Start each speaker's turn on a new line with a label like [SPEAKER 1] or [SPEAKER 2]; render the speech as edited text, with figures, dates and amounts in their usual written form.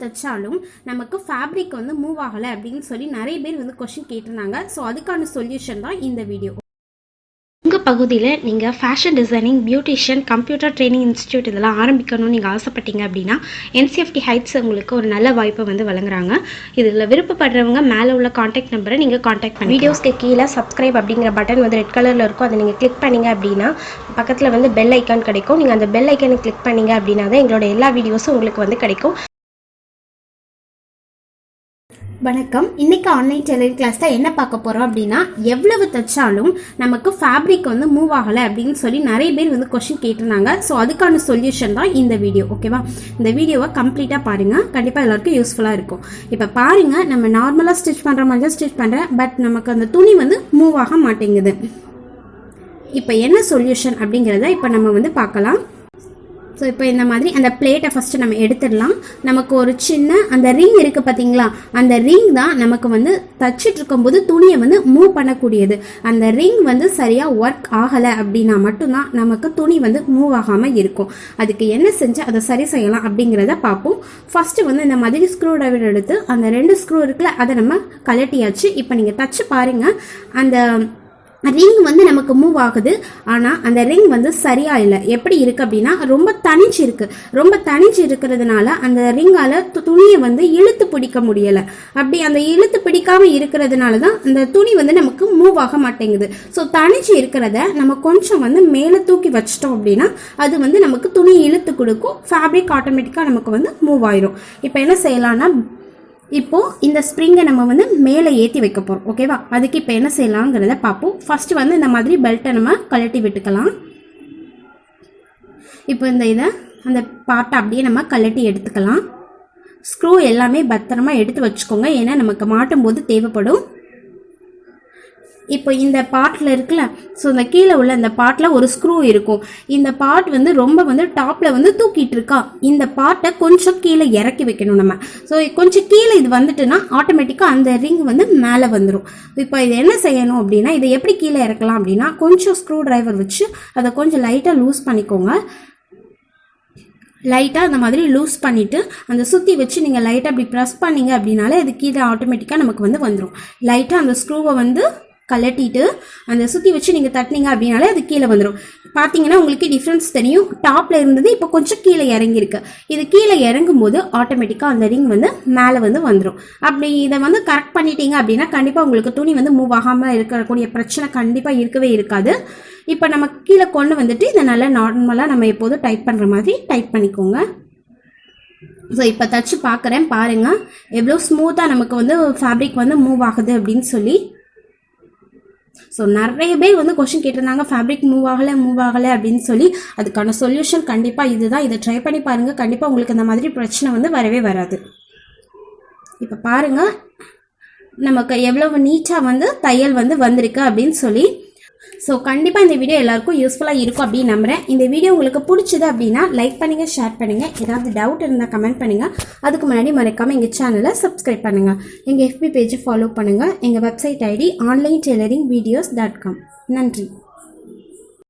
[SPEAKER 1] தைச்சாலும் நமக்கு ஃபேப்ரிக் வந்து மூவ் ஆகலை அப்படின்னு சொல்லி நிறைய பேர் வந்து கொஸ்டின் கேட்டிருந்தாங்க. ஸோ அதுக்கான சொல்யூஷன் தான் இந்த வீடியோ.
[SPEAKER 2] உங்கள் பகுதியில் நீங்கள் fashion designing, beautician, computer training institute இதெல்லாம் ஆரம்பிக்கணும்னு நீங்கள் ஆசைப்பட்டீங்க அப்படின்னா NCFT ஹைட்ஸ் உங்களுக்கு ஒரு நல்ல வாய்ப்பை வந்து வழங்குறாங்க. இதில் விருப்பப்படுறவங்க மேலே உள்ள காண்டாக்ட் நம்பரை நீங்கள் காண்டாக்ட் பண்ணி வீடியோஸ்க்கு கீழே சப்ஸ்கிரைப் அப்படிங்கிற பட்டன் வந்து ரெட் கலரில் இருக்கும். அதை நீங்கள் கிளிக் பண்ணிங்க அப்படின்னா பக்கத்தில் வந்து பெல் ஐக்கான் கிடைக்கும். நீங்கள் அந்த பெல் ஐக்கானை கிளிக் பண்ணிங்க அப்படின்னா தான் எங்களோட எல்லா வீடியோஸும் உங்களுக்கு வந்து கிடைக்கும்.
[SPEAKER 1] வணக்கம். இன்னைக்கு ஆன்லைன் டெய்லரிங் கிளாஸ்ல என்ன பார்க்க போறோம் அப்படின்னா, எவ்வளவு தைச்சாலும் நமக்கு ஃபேப்ரிக் வந்து மூவ் ஆகலை அப்படின்னு சொல்லி நிறைய பேர் வந்து கொஸ்டின் கேட்டிருந்தாங்க. ஸோ அதுக்கான சொல்யூஷன் தான் இந்த வீடியோ. ஓகேவா? இந்த வீடியோவை கம்ப்ளீட்டாக பாருங்க, கண்டிப்பாக எல்லாருக்கும் யூஸ்ஃபுல்லாக இருக்கும். இப்போ பாருங்க, நம்ம நார்மலாக ஸ்டிச் பண்ணுற மாதிரி தான் ஸ்டிச் பண்ணுறேன், பட் நமக்கு அந்த துணி வந்து மூவ் ஆக மாட்டேங்குது. இப்போ என்ன சொல்யூஷன் அப்படிங்கிறத இப்போ நம்ம வந்து பார்க்கலாம். ஸோ இப்போ இந்த மாதிரி அந்த பிளேட்டை ஃபஸ்ட்டு நம்ம எடுத்துடலாம். நமக்கு ஒரு சின்ன அந்த ரிங் இருக்குது பார்த்தீங்களா, அந்த ரிங் தான் நமக்கு வந்து தச்சிட்டு இருக்கும்போது துணியை வந்து மூவ் பண்ணக்கூடியது. அந்த ரிங் வந்து சரியாக ஒர்க் ஆகலை அப்படின்னா மட்டும்தான் நமக்கு துணி வந்து மூவ் ஆகாமல் இருக்கும். அதுக்கு என்ன செஞ்சு அதை சரி செய்யலாம் அப்படிங்கிறத பார்ப்போம். ஃபஸ்ட்டு வந்து இந்த மாதிரி ஸ்க்ரூ டிரைவர் எடுத்து அந்த 2 ஸ்க்ரூ இருக்குல்ல, அதை நம்ம கலட்டியாச்சு. இப்போ நீங்கள் தச்சு பாருங்கள், அந்த ரிங் வந்து நமக்கு மூவ் ஆகுது, ஆனால் அந்த ரிங் வந்து சரியா இல்லை. எப்படி இருக்குது அப்படின்னா, ரொம்ப தனிச்சு இருக்குது. ரொம்ப தனிச்சு இருக்கிறதுனால அந்த ரிங்கால் துணியை வந்து இழுத்து பிடிக்க முடியலை. அப்படி அந்த இழுத்து பிடிக்காமல் இருக்கிறதுனால தான் அந்த துணி வந்து நமக்கு மூவ் ஆக மாட்டேங்குது. ஸோ தனிச்சு இருக்கிறத நம்ம கொஞ்சம் வந்து மேலே தூக்கி வச்சிட்டோம் அப்படின்னா அது வந்து நமக்கு துணியை இழுத்து கொடுக்கும். ஃபேப்ரிக் ஆட்டோமேட்டிக்காக நமக்கு வந்து மூவ் ஆயிரும். இப்போ என்ன செய்யலாம்னா, இப்போ இந்த ஸ்ப்ரிங்கை நம்ம வந்து மேலே ஏற்றி வைக்க போகிறோம். ஓகேவா? அதுக்கு இப்போ என்ன செய்யலாங்கிறத பார்ப்போம். ஃபர்ஸ்ட் வந்து இந்த மாதிரி பெல்ட்டை நம்ம கழட்டி விட்டுக்கலாம். இப்போ அந்த பார்ட்டை அப்படியே நம்ம கழட்டி எடுத்துக்கலாம். ஸ்க்ரூ எல்லாமே பத்திரமா எடுத்து வச்சுக்கோங்க, ஏன்னா நமக்கு மாட்டும் போது தேவைப்படும். இப்போ இந்த பார்ட்டில் இருக்குல்ல, ஸோ இந்த கீழே உள்ள இந்த பார்ட்டில் ஒரு ஸ்க்ரூ இருக்கும். இந்த பார்ட் வந்து ரொம்ப வந்து டாப்பில் வந்து தூக்கிட்டு இருக்கா, இந்த பார்ட்டை கொஞ்சம் கீழே இறக்கி வைக்கணும் நம்ம. ஸோ கொஞ்சம் கீழே இது வந்துட்டுன்னா ஆட்டோமேட்டிக்காக அந்த ரிங் வந்து மேலே வந்துடும். இப்போ இது என்ன செய்யணும் அப்படின்னா, இதை எப்படி கீழே இறக்கலாம் அப்படின்னா, கொஞ்சம் ஸ்க்ரூ டிரைவர் வச்சு அதை கொஞ்சம் லைட்டாக லூஸ் பண்ணிக்கோங்க. லைட்டாக அந்த மாதிரி லூஸ் பண்ணிவிட்டு அந்த சுற்றி வச்சு நீங்கள் லைட்டாக அப்படி ப்ரெஸ் பண்ணிங்க அப்படின்னாலே அது கீழே ஆட்டோமேட்டிக்காக நமக்கு வந்து வந்துடும். லைட்டாக அந்த ஸ்க்ரூவை வந்து கலட்டிட்டு அந்த சுற்றி வச்சு நீங்கள் தட்டினீங்க அப்படின்னாலே அது கீழே வந்துடும். பார்த்தீங்கன்னா உங்களுக்கு டிஃப்ரென்ஸ் தெரியும். டாப்பில் இருந்தது இப்போ கொஞ்சம் கீழே இறங்கியிருக்கு. இது கீழே இறங்கும் போது ஆட்டோமேட்டிக்காக அந்த ரிங் வந்து மேலே வந்து வந்துடும். அப்படி இதை வந்து கரெக்ட் பண்ணிட்டீங்க அப்படின்னா கண்டிப்பாக உங்களுக்கு துணி வந்து மூவ் ஆகாமல் இருக்கக்கூடிய பிரச்சனை கண்டிப்பாக இருக்கவே இருக்காது. இப்போ நம்ம கீழே கொண்டு வந்துட்டு இதை நல்லா நார்மலாக நம்ம எப்போதும் டைப் பண்ணுற மாதிரி டைப் பண்ணிக்கோங்க. ஸோ இப்போ தச்சு பார்க்குறேன், பாருங்கள் எவ்வளோ ஸ்மூத்தாக நமக்கு வந்து ஃபேப்ரிக் வந்து மூவ் ஆகுது அப்படின்னு சொல்லி. ஸோ நிறைய பேர் வந்து கொஸ்டின் கேட்டிருந்தாங்க, ஃபேப்ரிக் மூவ் ஆகலை அப்படின்னு சொல்லி. அதுக்கான சொல்யூஷன் கண்டிப்பாக இதுதான். இதை ட்ரை பண்ணி பாருங்கள், கண்டிப்பாக உங்களுக்கு இந்த மாதிரி பிரச்சனை வந்து வரவே வராது. இப்போ பாருங்கள் நமக்கு எவ்வளவு நீட்டாக வந்து தையல் வந்து வந்திருக்கு அப்படின்னு சொல்லி. ஸோ கண்டிப்பாக இந்த வீடியோ எல்லாருக்கும் யூஸ்ஃபுல்லாக இருக்கும் அப்படின்னு நம்புகிறேன். இந்த வீடியோ உங்களுக்கு பிடிச்சது அப்படின்னா லைக் பண்ணுங்கள், ஷேர் பண்ணுங்கள். ஏதாவது டவுட் இருந்தால் கமெண்ட் பண்ணுங்கள். அதுக்கு முன்னாடி மறக்காமல் எங்கள் சேனலை சப்ஸ்கிரைப் பண்ணுங்கள். எங்கள் FB பேஜை ஃபாலோ பண்ணுங்கள். எங்கள் வெப்சைட் ID onlinetailoringvideos.com. நன்றி.